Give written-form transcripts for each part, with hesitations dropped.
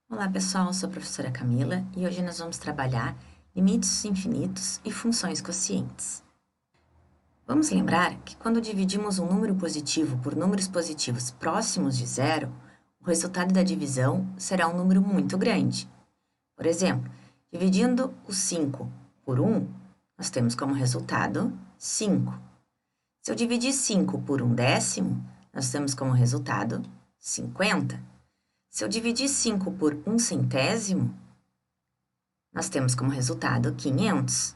Olá pessoal, sou a professora Camila e hoje nós vamos trabalhar limites infinitos e funções quocientes. Vamos lembrar que quando dividimos um número positivo por números positivos próximos de zero, o resultado da divisão será um número muito grande. Por exemplo, dividindo o 5 por 1, nós temos como resultado 5. Se eu dividir 5 por 1/10, nós temos como resultado 50. Se eu dividir 5 por 1/100, nós temos como resultado 500.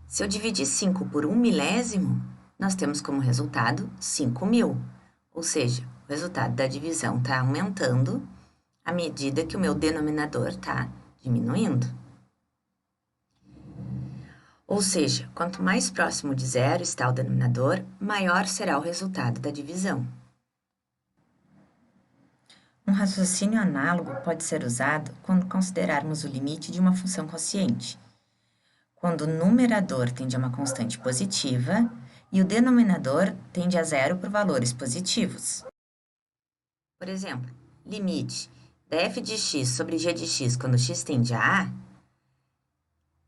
Se eu dividir 5 por 1/1000, nós temos como resultado 5.000. Ou seja, o resultado da divisão está aumentando à medida que o meu denominador está diminuindo. Ou seja, quanto mais próximo de zero está o denominador, maior será o resultado da divisão. Um raciocínio análogo pode ser usado quando considerarmos o limite de uma função quociente, quando o numerador tende a uma constante positiva e o denominador tende a zero por valores positivos. Por exemplo, limite da f de x sobre g de x quando x tende a A,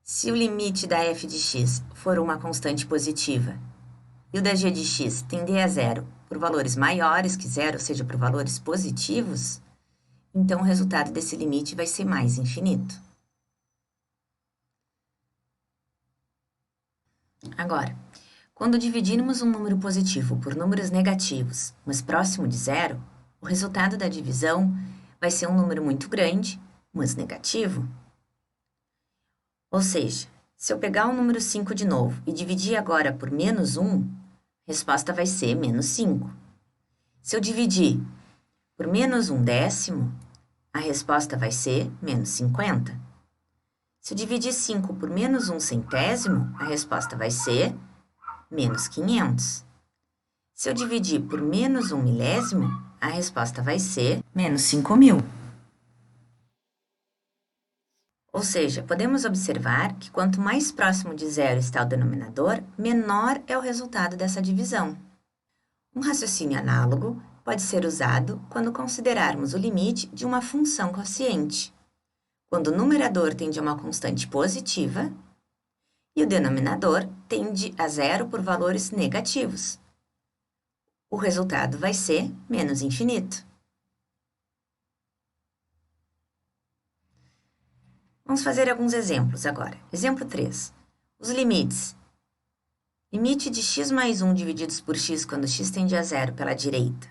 se o limite da f de x for uma constante positiva e o da g de x tender a zero por valores maiores que zero, ou seja, por valores positivos, então o resultado desse limite vai ser mais infinito. Agora, quando dividirmos um número positivo por números negativos, mas próximo de zero, o resultado da divisão vai ser um número muito grande, mas negativo. Ou seja, se eu pegar o número 5 de novo e dividir agora por -1, a resposta vai ser -5. Se eu dividir por -1/10, a resposta vai ser -50. Se eu dividir 5 por -1/100, a resposta vai ser -500. Se eu dividir por -1/1000, a resposta vai ser -5.000. Ou seja, podemos observar que quanto mais próximo de zero está o denominador, menor é o resultado dessa divisão. Um raciocínio análogo pode ser usado quando considerarmos o limite de uma função quociente, quando o numerador tende a uma constante positiva e o denominador tende a zero por valores negativos. O resultado vai ser menos infinito. Vamos fazer alguns exemplos agora. Exemplo 3. Os limites. Limite de x mais 1 divididos por x quando x tende a zero pela direita.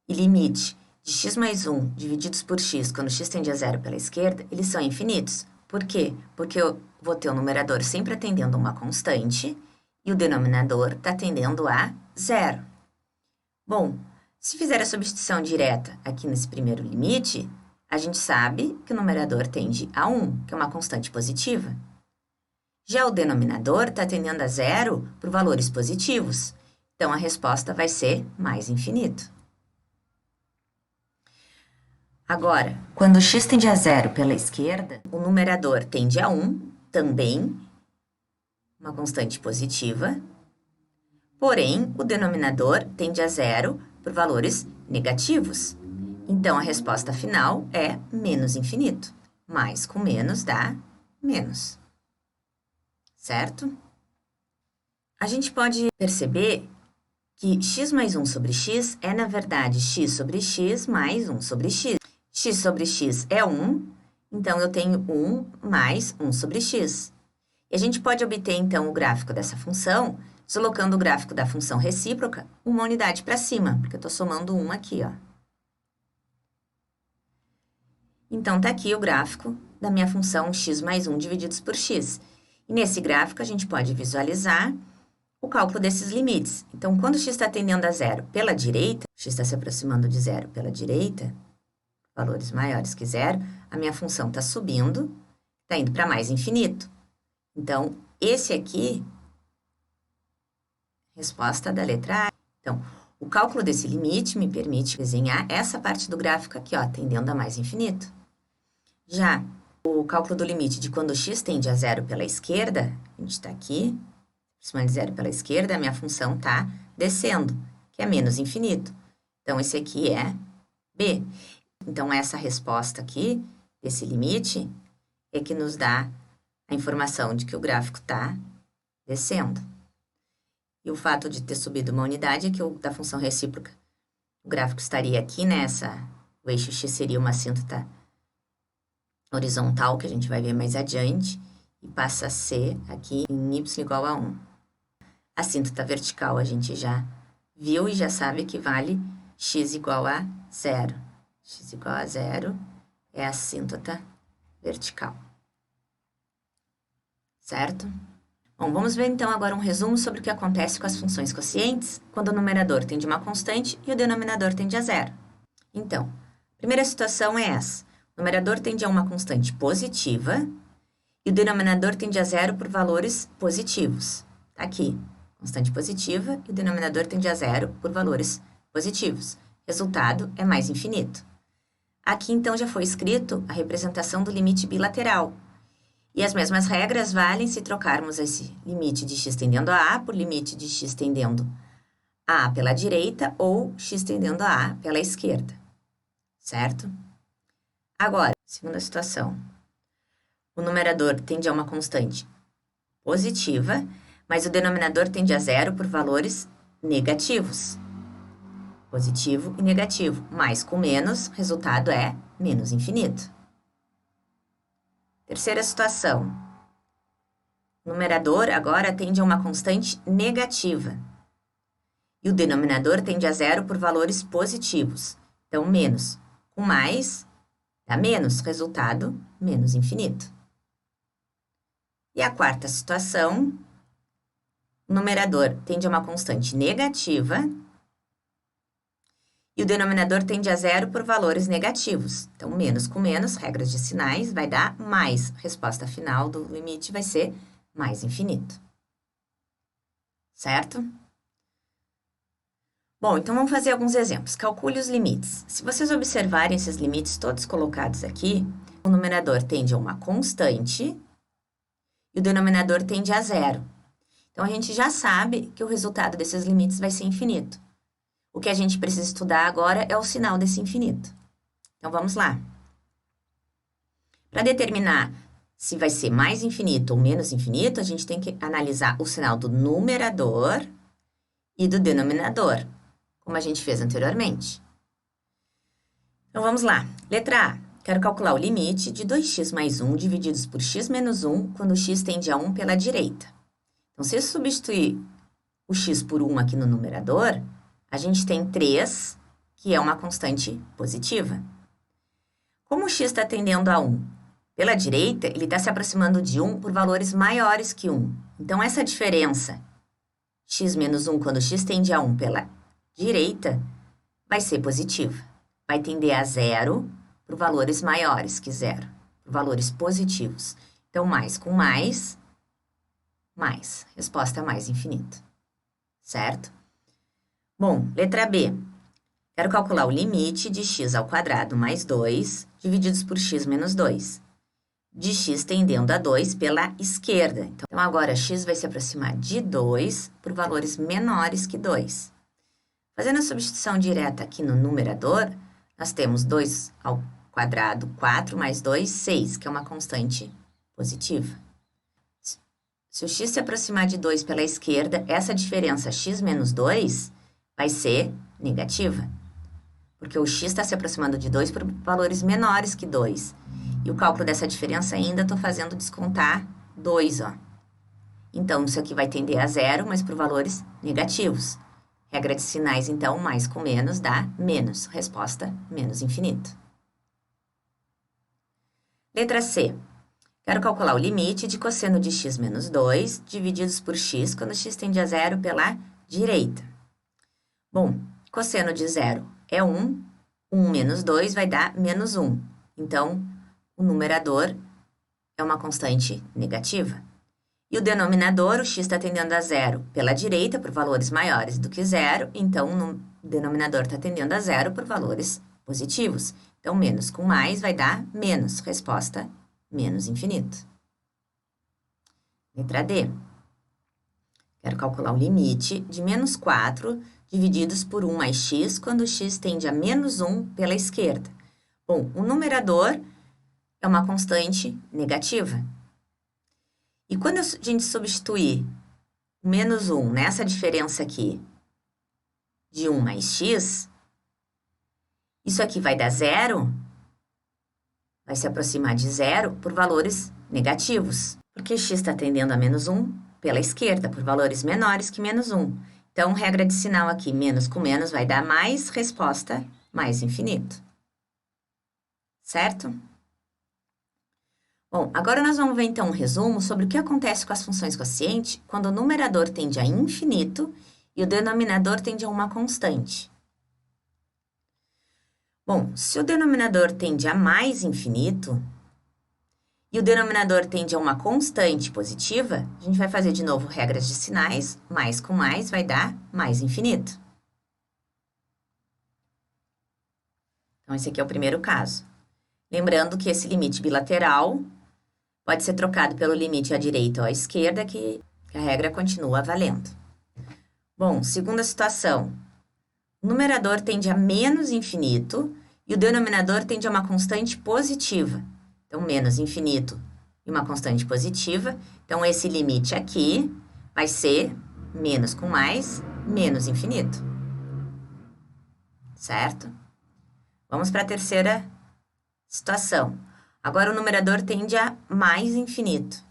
E limite de x mais 1 divididos por x quando x tende a zero pela esquerda, eles são infinitos. Por quê? Porque eu vou ter o numerador sempre atendendo a uma constante e o denominador está atendendo a zero. Bom, se fizer a substituição direta aqui nesse primeiro limite, a gente sabe que o numerador tende a 1, que é uma constante positiva. Já o denominador está tendendo a zero por valores positivos, então a resposta vai ser mais infinito. Agora, quando x tende a zero pela esquerda, o numerador tende a 1, também uma constante positiva, porém o denominador tende a zero por valores negativos. Então, a resposta final é menos infinito. Mais com menos dá menos. Certo? A gente pode perceber que x mais 1 sobre x é, na verdade, x sobre x mais 1 sobre x. X sobre x é 1, então eu tenho 1 mais 1 sobre x. E a gente pode obter, então, o gráfico dessa função deslocando o gráfico da função recíproca uma unidade para cima, porque eu estou somando 1 aqui, ó. Então, está aqui o gráfico da minha função x mais 1 divididos por x. E nesse gráfico, a gente pode visualizar o cálculo desses limites. Então, quando x está tendendo a zero pela direita, x está se aproximando de zero pela direita, valores maiores que zero, a minha função está subindo, está indo para mais infinito. Então, esse aqui, resposta da letra A. Então, o cálculo desse limite me permite desenhar essa parte do gráfico aqui, ó, tendendo a mais infinito. Já o cálculo do limite de quando x tende a zero pela esquerda, a gente está aqui, aproximando de zero pela esquerda, a minha função está descendo, que é menos infinito. Então, esse aqui é B. Então, essa resposta aqui desse limite é que nos dá a informação de que o gráfico está descendo. E o fato de ter subido uma unidade é que da função recíproca, o gráfico estaria aqui o eixo x seria uma assíntota horizontal, que a gente vai ver mais adiante, e passa a ser aqui em y igual a 1. A assíntota vertical a gente já viu e já sabe que vale x igual a 0. X igual a 0 é a assíntota vertical. Certo? Bom, vamos ver então agora um resumo sobre o que acontece com as funções quocientes quando o numerador tende a uma constante e o denominador tende a 0. Então, a primeira situação é essa. O numerador tende a uma constante positiva e o denominador tende a 0 por valores positivos. Tá aqui, constante positiva e o denominador tende a 0 por valores positivos. Resultado é mais infinito. Aqui, então, já foi escrito a representação do limite bilateral. E as mesmas regras valem se trocarmos esse limite de x tendendo a A por limite de x tendendo a A pela direita ou x tendendo a A pela esquerda. Certo? Agora, segunda situação. O numerador tende a uma constante positiva, mas o denominador tende a 0 por valores negativos. Positivo e negativo. Mais com menos, resultado é menos infinito. Terceira situação. O numerador agora tende a uma constante negativa. E o denominador tende a 0 por valores positivos. Então, menos com mais dá menos, resultado, menos infinito. E a quarta situação. O numerador tende a uma constante negativa. E o denominador tende a 0 por valores negativos. Então, menos com menos, regras de sinais, vai dar mais. Resposta final do limite vai ser mais infinito. Certo? Bom, então vamos fazer alguns exemplos. Calcule os limites. Se vocês observarem esses limites todos colocados aqui, o numerador tende a uma constante e o denominador tende a 0. Então, a gente já sabe que o resultado desses limites vai ser infinito. O que a gente precisa estudar agora é o sinal desse infinito. Então, vamos lá. Para determinar se vai ser mais infinito ou menos infinito, a gente tem que analisar o sinal do numerador e do denominador, como a gente fez anteriormente. Então, vamos lá. Letra A. Quero calcular o limite de 2x mais 1 divididos por x menos 1 quando x tende a 1 pela direita. Então, se eu substituir o x por 1 aqui no numerador, a gente tem 3, que é uma constante positiva. Como o x está tendendo a 1 pela direita, ele está se aproximando de 1 por valores maiores que 1. Então, essa diferença, x menos 1, quando x tende a 1 pela direita, vai ser positiva. Vai tender a 0 por valores maiores que 0, por valores positivos. Então, mais com mais, mais. Resposta é mais infinito. Certo? Bom, letra B. Quero calcular o limite de x ao quadrado mais 2 divididos por x menos 2. De x tendendo a 2 pela esquerda. Então, agora x vai se aproximar de 2 por valores menores que 2. Fazendo a substituição direta aqui no numerador, nós temos 2 ao quadrado, 4 mais 2, 6, que é uma constante positiva. Se o x se aproximar de 2 pela esquerda, essa diferença x menos 2 vai ser negativa, porque o x está se aproximando de 2 por valores menores que 2. E o cálculo dessa diferença ainda estou fazendo descontar 2, ó. Então, isso aqui vai tender a 0, mas por valores negativos. Regra de sinais, então, mais com menos dá menos. Resposta, menos infinito. Letra C. Quero calcular o limite de cosseno de x menos 2 divididos por x quando x tende a 0 pela direita. Bom, cosseno de 0 é 1, 1 menos 2 vai dar menos 1. Então, o numerador é uma constante negativa. E o denominador, o x está tendendo a 0 pela direita, por valores maiores do que 0, então o denominador está tendendo a 0 por valores positivos. Então, menos com mais vai dar menos. Resposta, menos infinito. Letra D. Quero calcular o limite de menos 4 divididos por 1 mais x, quando x tende a menos 1 pela esquerda. Bom, o numerador é uma constante negativa. E quando a gente substituir o menos 1 nessa diferença aqui de 1 mais x, isso aqui vai dar zero, vai se aproximar de zero por valores negativos, porque x está tendendo a menos 1 pela esquerda, por valores menores que menos 1. Então, regra de sinal aqui, menos com menos vai dar mais, resposta, mais infinito. Certo? Bom, agora nós vamos ver então um resumo sobre o que acontece com as funções quociente quando o numerador tende a infinito e o denominador tende a uma constante. Bom, se o denominador tende a mais infinito e o denominador tende a uma constante positiva, a gente vai fazer de novo regras de sinais, mais com mais vai dar mais infinito. Então, esse aqui é o primeiro caso. Lembrando que esse limite bilateral pode ser trocado pelo limite à direita ou à esquerda, que a regra continua valendo. Bom, segunda situação. O numerador tende a menos infinito e o denominador tende a uma constante positiva. Então, menos infinito e uma constante positiva. Então, esse limite aqui vai ser menos com mais, menos infinito. Certo? Vamos para a terceira situação. Agora, o numerador tende a mais infinito.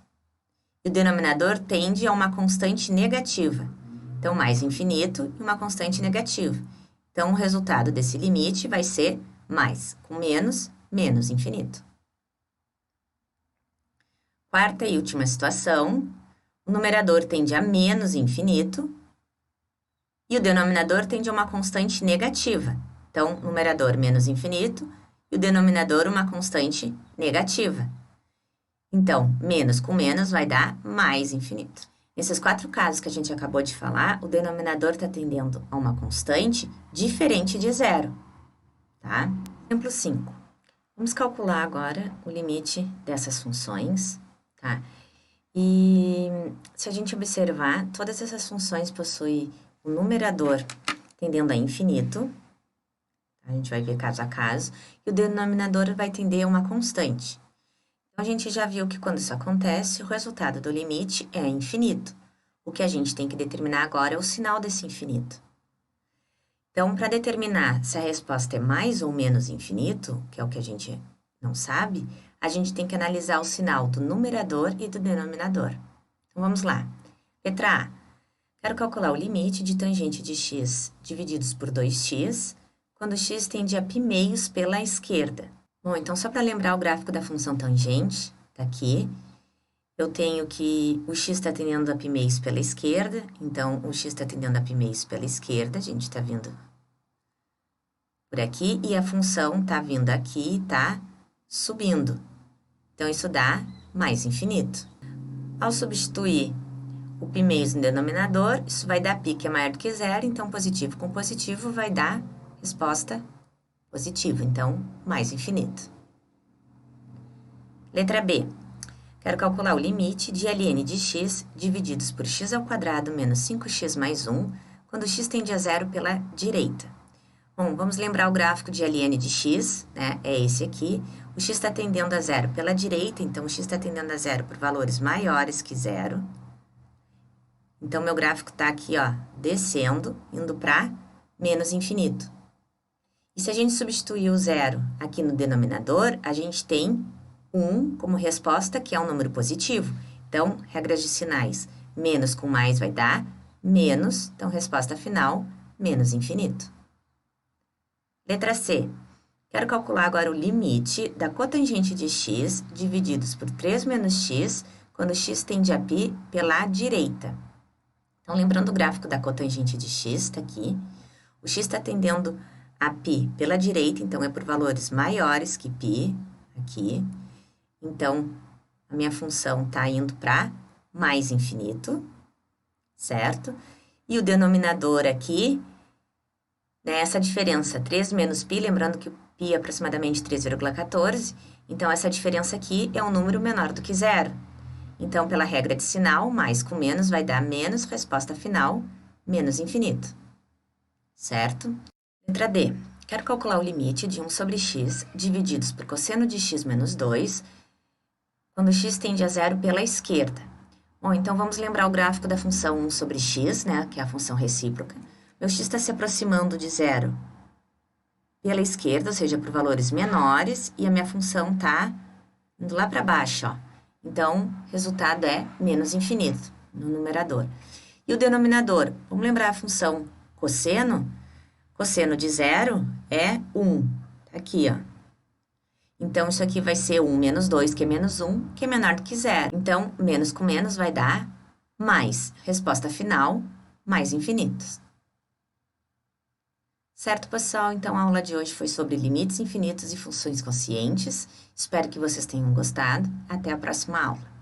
E o denominador tende a uma constante negativa. Então, mais infinito e uma constante negativa. Então, o resultado desse limite vai ser mais com menos, menos infinito. Quarta e última situação. O numerador tende a menos infinito e o denominador tende a uma constante negativa. Então, numerador menos infinito e o denominador uma constante negativa. Então, menos com menos vai dar mais infinito. Nesses 4 casos que a gente acabou de falar, o denominador está tendendo a uma constante diferente de zero, tá? Exemplo 5. Vamos calcular agora o limite dessas funções, tá? E se a gente observar, todas essas funções possuem o numerador tendendo a infinito, a gente vai ver caso a caso, e o denominador vai tender a uma constante. Então, a gente já viu que quando isso acontece, o resultado do limite é infinito. O que a gente tem que determinar agora é o sinal desse infinito. Então, para determinar se a resposta é mais ou menos infinito, que é o que a gente não sabe, a gente tem que analisar o sinal do numerador e do denominador. Então, vamos lá. Letra A. Quero calcular o limite de tangente de x divididos por 2x, quando x tende a π meios pela esquerda. Bom, então, só para lembrar o gráfico da função tangente, tá aqui, eu tenho que o x está tendendo a π meios pela esquerda, então, o x está tendendo a π meios pela esquerda, a gente está vindo por aqui, e a função está vindo aqui e está subindo. Então, isso dá mais infinito. Ao substituir o π meios no denominador, isso vai dar π que é maior do que zero, então, positivo com positivo vai dar resposta positiva, então, mais infinito. Letra B. Quero calcular o limite de ln de x divididos por x ao quadrado menos 5x mais 1, quando x tende a zero pela direita. Bom, vamos lembrar o gráfico de ln de x, né? É esse aqui. O x está tendendo a zero pela direita, então, o x está tendendo a zero por valores maiores que zero. Então, meu gráfico está aqui, ó, descendo, indo para menos infinito. E se a gente substituir o zero aqui no denominador, a gente tem 1 como resposta, que é um número positivo. Então, regras de sinais, menos com mais vai dar menos, então, resposta final, menos infinito. Letra C. Quero calcular agora o limite da cotangente de x divididos por 3 menos x, quando x tende a π pela direita. Então, lembrando o gráfico da cotangente de x, está aqui. O x está tendendo a π pela direita, então, é por valores maiores que π, aqui. Então, a minha função está indo para mais infinito, certo? E o denominador aqui, né, essa diferença, 3 menos π, lembrando que o π é aproximadamente 3,14, então, essa diferença aqui é um número menor do que zero. Então, pela regra de sinal, mais com menos vai dar menos, resposta final, menos infinito. Certo? Letra D. quero calcular o limite de 1 sobre x divididos por cosseno de x menos 2, quando x tende a zero pela esquerda. Bom, então vamos lembrar o gráfico da função 1 sobre x, né, que é a função recíproca. Meu x está se aproximando de zero pela esquerda, ou seja, por valores menores, e a minha função está indo lá para baixo, ó. Então, o resultado é menos infinito no numerador. E o denominador? Vamos lembrar a função cosseno? Cosseno de zero é 1. Tá aqui, ó. Então, isso aqui vai ser 1 menos 2, que é menos 1, que é menor do que zero. Então, menos com menos vai dar mais. Resposta final, mais infinitos. Certo, pessoal? Então, a aula de hoje foi sobre limites infinitos e funções quocientes. Espero que vocês tenham gostado. Até a próxima aula.